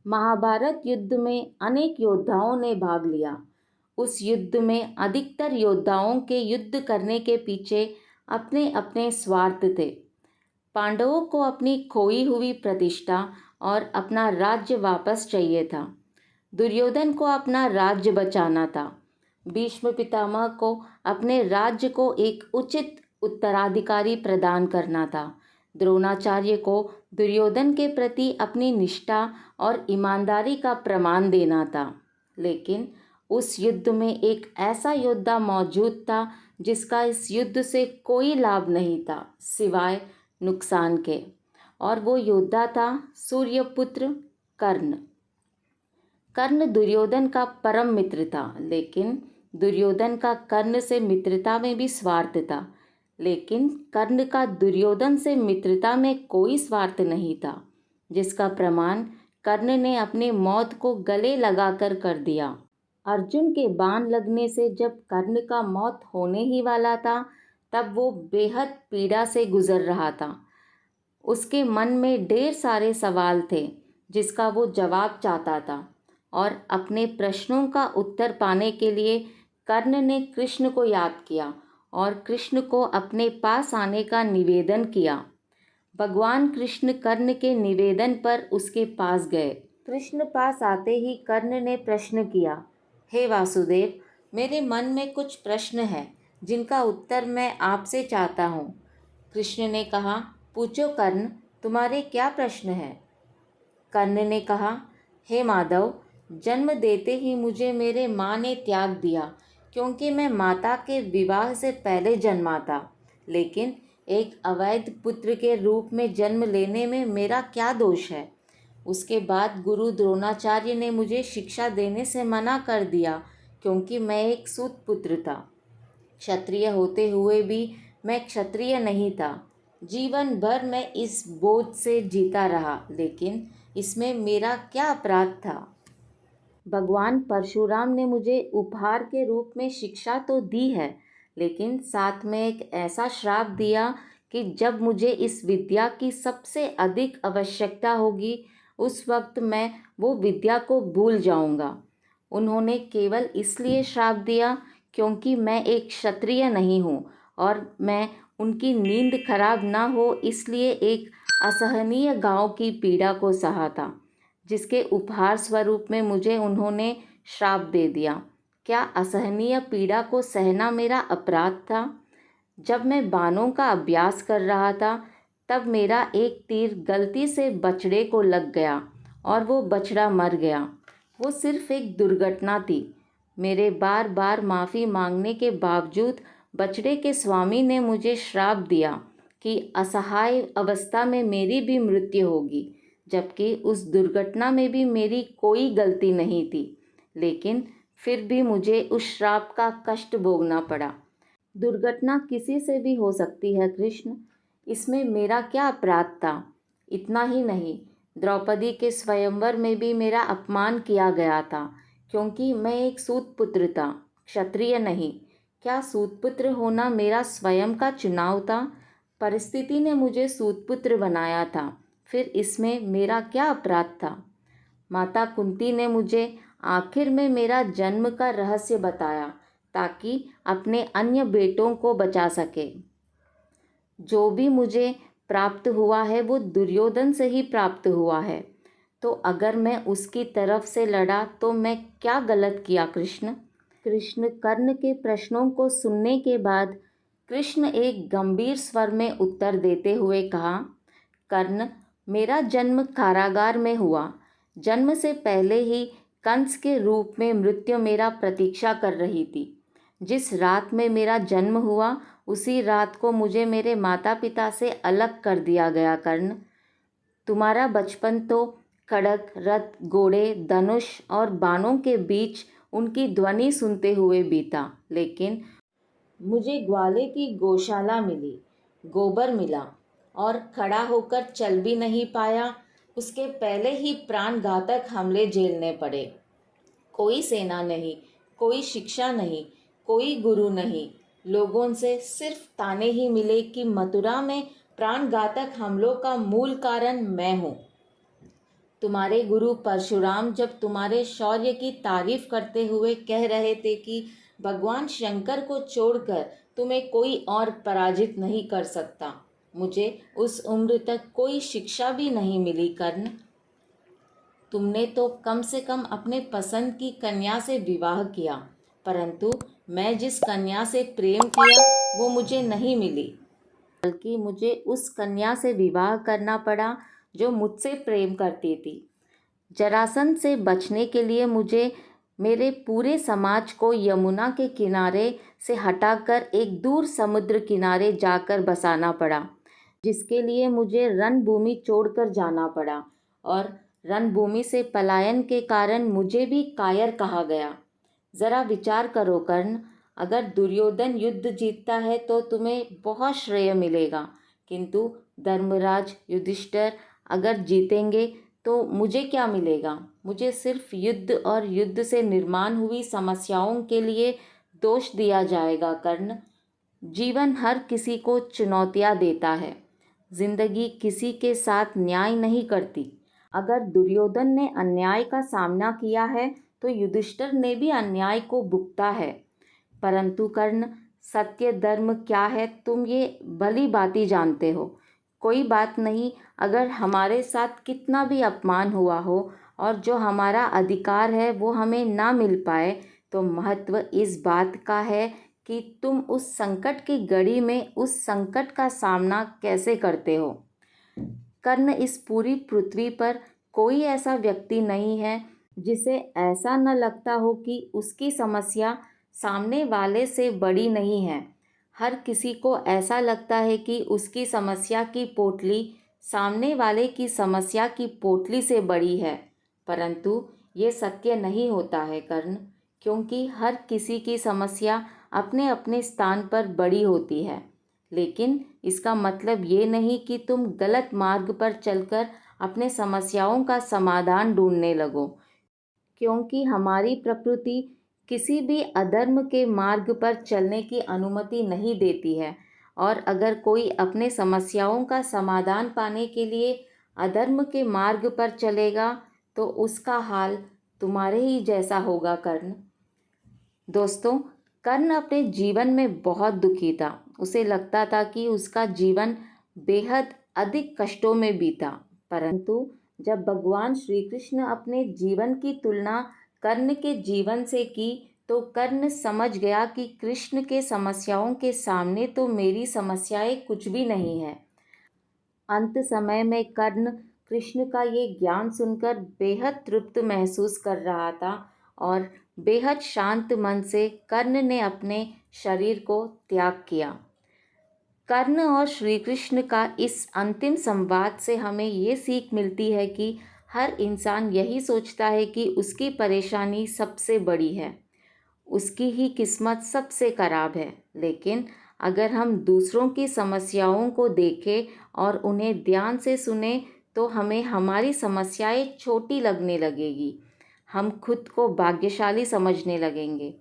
महाभारत युद्ध में अनेक योद्धाओं ने भाग लिया। उस युद्ध में अधिकतर योद्धाओं के युद्ध करने के पीछे अपने अपने स्वार्थ थे। पांडवों को अपनी खोई हुई प्रतिष्ठा और अपना राज्य वापस चाहिए था। दुर्योधन को अपना राज्य बचाना था। भीष्म पितामह को अपने राज्य को एक उचित उत्तराधिकारी प्रदान करना था। द्रोणाचार्य को दुर्योधन के प्रति अपनी निष्ठा और ईमानदारी का प्रमाण देना था। लेकिन उस युद्ध में एक ऐसा योद्धा मौजूद था जिसका इस युद्ध से कोई लाभ नहीं था सिवाय नुकसान के, और वो योद्धा था सूर्यपुत्र कर्ण। कर्ण दुर्योधन का परम मित्र था, लेकिन दुर्योधन का कर्ण से मित्रता में भी स्वार्थ था। लेकिन कर्ण का दुर्योधन से मित्रता में कोई स्वार्थ नहीं था, जिसका प्रमाण कर्ण ने अपनी मौत को गले लगाकर कर दिया। अर्जुन के बाण लगने से जब कर्ण का मौत होने ही वाला था, तब वो बेहद पीड़ा से गुजर रहा था। उसके मन में ढेर सारे सवाल थे जिसका वो जवाब चाहता था, और अपने प्रश्नों का उत्तर पाने के लिए कर्ण ने कृष्ण को याद किया और कृष्ण को अपने पास आने का निवेदन किया। भगवान कृष्ण कर्ण के निवेदन पर उसके पास गए। कृष्ण पास आते ही कर्ण ने प्रश्न किया, हे वासुदेव, मेरे मन में कुछ प्रश्न हैं जिनका उत्तर मैं आपसे चाहता हूँ। कृष्ण ने कहा, पूछो कर्ण, तुम्हारे क्या प्रश्न हैं? कर्ण ने कहा, हे माधव, जन्म देते ही मुझे मेरे माँ ने त्याग दिया, क्योंकि मैं माता के विवाह से पहले जन्मा था। लेकिन एक अवैध पुत्र के रूप में जन्म लेने में मेरा क्या दोष है? उसके बाद गुरु द्रोणाचार्य ने मुझे शिक्षा देने से मना कर दिया, क्योंकि मैं एक सूत पुत्र था। क्षत्रिय होते हुए भी मैं क्षत्रिय नहीं था। जीवन भर मैं इस बोझ से जीता रहा, लेकिन इसमें मेरा क्या अपराध था? भगवान परशुराम ने मुझे उपहार के रूप में शिक्षा तो दी है, लेकिन साथ में एक ऐसा श्राप दिया कि जब मुझे इस विद्या की सबसे अधिक आवश्यकता होगी, उस वक्त मैं वो विद्या को भूल जाऊंगा। उन्होंने केवल इसलिए श्राप दिया क्योंकि मैं एक क्षत्रिय नहीं हूँ, और मैं उनकी नींद खराब ना हो इसलिए एक असहनीय गांव की पीड़ा को सहा था, जिसके उपहार स्वरूप में मुझे उन्होंने श्राप दे दिया। क्या असहनीय पीड़ा को सहना मेरा अपराध था? जब मैं बाणों का अभ्यास कर रहा था, तब मेरा एक तीर गलती से बछड़े को लग गया और वो बछड़ा मर गया। वो सिर्फ एक दुर्घटना थी। मेरे बार बार माफ़ी मांगने के बावजूद बछड़े के स्वामी ने मुझे श्राप दिया कि असहाय अवस्था में मेरी भी मृत्यु होगी, जबकि उस दुर्घटना में भी मेरी कोई गलती नहीं थी। लेकिन फिर भी मुझे उस श्राप का कष्ट भोगना पड़ा। दुर्घटना किसी से भी हो सकती है कृष्ण, इसमें मेरा क्या अपराध था? इतना ही नहीं, द्रौपदी के स्वयंवर में भी मेरा अपमान किया गया था, क्योंकि मैं एक सूत पुत्र था, क्षत्रिय नहीं। क्या सूतपुत्र होना मेरा स्वयं का चुनाव था? परिस्थिति ने मुझे सूतपुत्र बनाया था, फिर इसमें मेरा क्या अपराध था? माता कुंती ने मुझे आखिर में मेरा जन्म का रहस्य बताया, ताकि अपने अन्य बेटों को बचा सके। जो भी मुझे प्राप्त हुआ है वो दुर्योधन से ही प्राप्त हुआ है, तो अगर मैं उसकी तरफ से लड़ा तो मैं क्या गलत किया कृष्ण? कृष्ण कर्ण के प्रश्नों को सुनने के बाद कृष्ण एक गंभीर स्वर में उत्तर देते हुए कहा, कर्ण, मेरा जन्म कारागार में हुआ। जन्म से पहले ही कंस के रूप में मृत्यु मेरा प्रतीक्षा कर रही थी। जिस रात में मेरा जन्म हुआ, उसी रात को मुझे मेरे माता पिता से अलग कर दिया गया। कर्ण, तुम्हारा बचपन तो खड्ग, रथ, घोड़े, धनुष और बाणों के बीच उनकी ध्वनि सुनते हुए बीता, लेकिन मुझे ग्वाले की गौशाला मिली, गोबर मिला, और खड़ा होकर चल भी नहीं पाया। उसके पहले ही प्राणघातक हमले झेलने पड़े। कोई सेना नहीं, कोई शिक्षा नहीं, कोई गुरु नहीं। लोगों से सिर्फ ताने ही मिले कि मथुरा में प्राणघातक हमलों का मूल कारण मैं हूँ। तुम्हारे गुरु परशुराम जब तुम्हारे शौर्य की तारीफ करते हुए कह रहे थे कि भगवान शंकर को छोड़कर तुम्हें कोई और पराजित नहीं कर सकता, मुझे उस उम्र तक कोई शिक्षा भी नहीं मिली कर्ण। तुमने तो कम से कम अपने पसंद की कन्या से विवाह किया, परंतु मैं जिस कन्या से प्रेम किया वो मुझे नहीं मिली, बल्कि मुझे उस कन्या से विवाह करना पड़ा जो मुझसे प्रेम करती थी। जरासंध से बचने के लिए मुझे मेरे पूरे समाज को यमुना के किनारे से हटाकर एक दूर समुद्र किनारे जाकर बसाना पड़ा, जिसके लिए मुझे रणभूमि छोड़कर जाना पड़ा, और रणभूमि से पलायन के कारण मुझे भी कायर कहा गया। ज़रा विचार करो कर्ण, अगर दुर्योधन युद्ध जीतता है तो तुम्हें बहुत श्रेय मिलेगा, किंतु धर्मराज युधिष्ठिर अगर जीतेंगे तो मुझे क्या मिलेगा? मुझे सिर्फ युद्ध और युद्ध से निर्माण हुई समस्याओं के लिए दोष दिया जाएगा कर्ण। जीवन हर किसी को चुनौतियाँ देता है, जिंदगी किसी के साथ न्याय नहीं करती। अगर दुर्योधन ने अन्याय का सामना किया है तो युधिष्ठिर ने भी अन्याय को भुगता है। परंतु कर्ण, सत्य धर्म क्या है तुम ये भली भांति जानते हो। कोई बात नहीं, अगर हमारे साथ कितना भी अपमान हुआ हो और जो हमारा अधिकार है वो हमें ना मिल पाए, तो महत्व इस बात का है कि तुम उस संकट की घड़ी में उस संकट का सामना कैसे करते हो। कर्ण, इस पूरी पृथ्वी पर कोई ऐसा व्यक्ति नहीं है जिसे ऐसा न लगता हो कि उसकी समस्या सामने वाले से बड़ी नहीं है। हर किसी को ऐसा लगता है कि उसकी समस्या की पोटली सामने वाले की समस्या की पोटली से बड़ी है, परंतु ये सत्य नहीं होता है कर्ण, क्योंकि हर किसी की समस्या अपने अपने स्थान पर बड़ी होती है। लेकिन इसका मतलब ये नहीं कि तुम गलत मार्ग पर चलकर अपने समस्याओं का समाधान ढूंढने लगो, क्योंकि हमारी प्रकृति किसी भी अधर्म के मार्ग पर चलने की अनुमति नहीं देती है। और अगर कोई अपने समस्याओं का समाधान पाने के लिए अधर्म के मार्ग पर चलेगा तो उसका हाल तुम्हारे ही जैसा होगा कर्ण। दोस्तों, कर्ण अपने जीवन में बहुत दुखी था। उसे लगता था कि उसका जीवन बेहद अधिक कष्टों में बीता, परंतु जब भगवान श्री कृष्ण अपने जीवन की तुलना कर्ण के जीवन से की तो कर्ण समझ गया कि कृष्ण के समस्याओं के सामने तो मेरी समस्याएं कुछ भी नहीं है। अंत समय में कर्ण कृष्ण का ये ज्ञान सुनकर बेहद तृप्त महसूस कर रहा था और बेहद शांत मन से कर्ण ने अपने शरीर को त्याग किया। कर्ण और श्री कृष्ण का इस अंतिम संवाद से हमें ये सीख मिलती है कि हर इंसान यही सोचता है कि उसकी परेशानी सबसे बड़ी है, उसकी ही किस्मत सबसे खराब है। लेकिन अगर हम दूसरों की समस्याओं को देखें और उन्हें ध्यान से सुने तो हमें हमारी समस्याएं छोटी लगने लगेगी, हम खुद को भाग्यशाली समझने लगेंगे।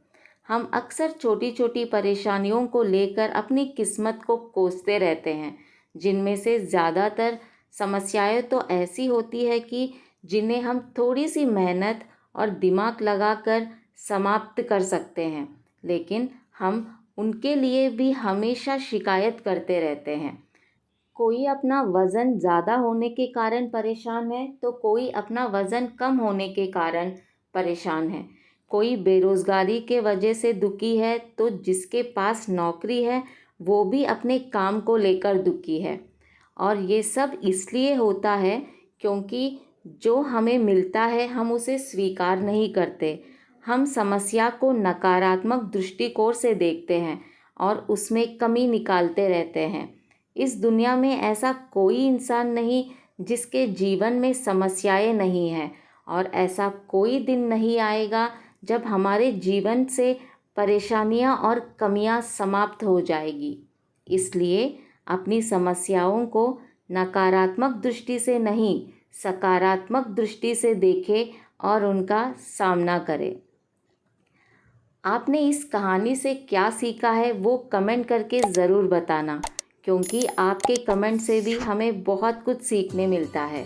हम अक्सर छोटी छोटी परेशानियों को लेकर अपनी किस्मत को कोसते रहते हैं, जिनमें से ज़्यादातर समस्याएं तो ऐसी होती है कि जिन्हें हम थोड़ी सी मेहनत और दिमाग लगाकर समाप्त कर सकते हैं, लेकिन हम उनके लिए भी हमेशा शिकायत करते रहते हैं। कोई अपना वज़न ज़्यादा होने के कारण परेशान है तो कोई अपना वज़न कम होने के कारण परेशान है। कोई बेरोज़गारी के वजह से दुखी है तो जिसके पास नौकरी है वो भी अपने काम को लेकर दुखी है। और ये सब इसलिए होता है क्योंकि जो हमें मिलता है हम उसे स्वीकार नहीं करते। हम समस्या को नकारात्मक दृष्टिकोण से देखते हैं और उसमें कमी निकालते रहते हैं। इस दुनिया में ऐसा कोई इंसान नहीं जिसके जीवन में समस्याएं नहीं हैं, और ऐसा कोई दिन नहीं आएगा जब हमारे जीवन से परेशानियां और कमियां समाप्त हो जाएगी। इसलिए अपनी समस्याओं को नकारात्मक दृष्टि से नहीं, सकारात्मक दृष्टि से देखें और उनका सामना करें। आपने इस कहानी से क्या सीखा है वो कमेंट करके ज़रूर बताना, क्योंकि आपके कमेंट से भी हमें बहुत कुछ सीखने मिलता है।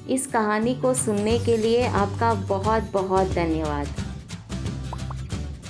इस कहानी को सुनने के लिए आपका बहुत बहुत धन्यवाद।